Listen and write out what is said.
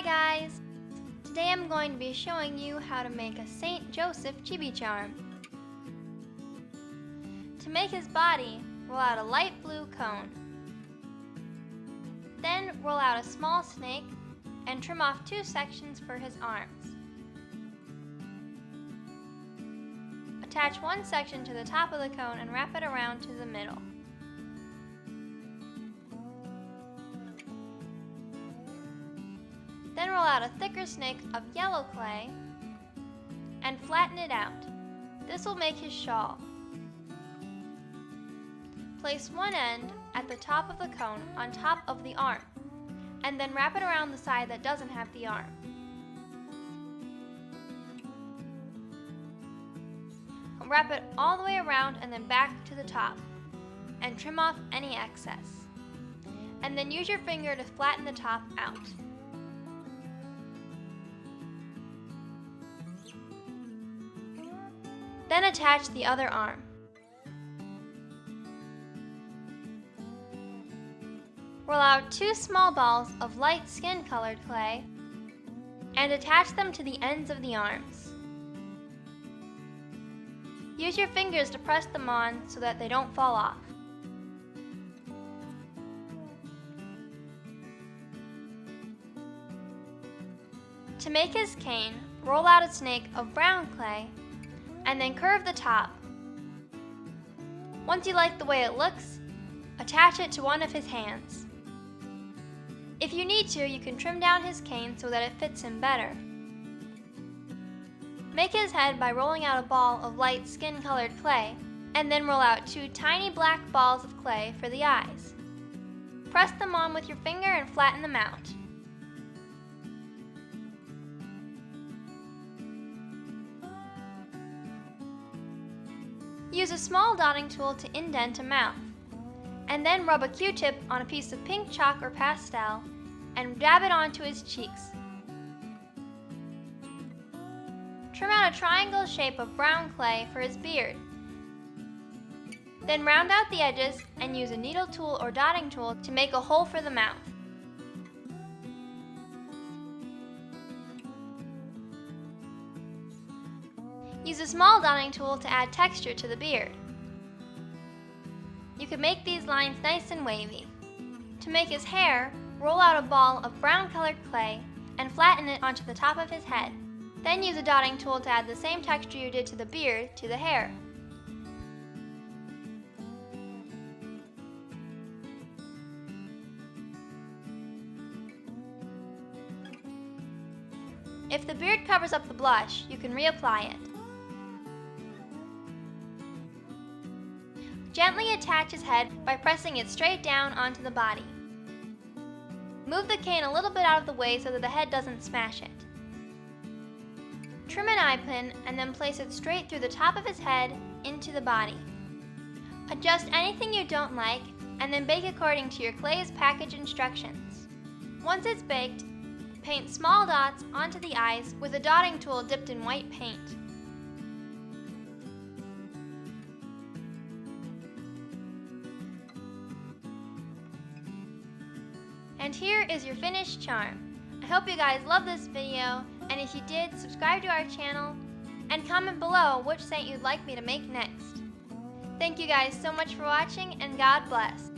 guys! Today I'm going to be showing you how to make a Saint Joseph Chibi charm. To make his body, roll out a light blue cone. Then roll out a small snake and trim off 2 sections for his arms. Attach 1 section to the top of the cone and wrap it around to the middle. Then roll out a thicker snake of yellow clay and flatten it out. This will make his shawl. Place one end at the top of the cone on top of the arm, and then wrap it around the side that doesn't have the arm. Wrap it all the way around and then back to the top, and trim off any excess. And then use your finger to flatten the top out. Then attach the other arm. Roll out 2 small balls of light skin-colored clay and attach them to the ends of the arms. Use your fingers to press them on so that they don't fall off. To make his cane, roll out a snake of brown clay and then curve the top. Once you like the way it looks, attach it to one of his hands. If you need to, you can trim down his cane so that it fits him better. Make his head by rolling out a ball of light skin-colored clay, and then roll out 2 tiny black balls of clay for the eyes. Press them on with your finger and flatten them out. Use a small dotting tool to indent a mouth, and then rub a Q-tip on a piece of pink chalk or pastel and dab it onto his cheeks. Trim out a triangle shape of brown clay for his beard. Then round out the edges and use a needle tool or dotting tool to make a hole for the mouth. Use a small dotting tool to add texture to the beard. You can make these lines nice and wavy. To make his hair, roll out a ball of brown colored clay and flatten it onto the top of his head. Then use a dotting tool to add the same texture you did to the beard to the hair. If the beard covers up the blush, you can reapply it. Gently attach his head by pressing it straight down onto the body. Move the cane a little bit out of the way so that the head doesn't smash it. Trim an eye pin and then place it straight through the top of his head into the body. Adjust anything you don't like and then bake according to your clay's package instructions. Once it's baked, paint small dots onto the eyes with a dotting tool dipped in white paint. And here is your finished charm. I hope you guys loved this video, and if you did, subscribe to our channel and comment below which saint you'd like me to make next. Thank you guys so much for watching, and God bless.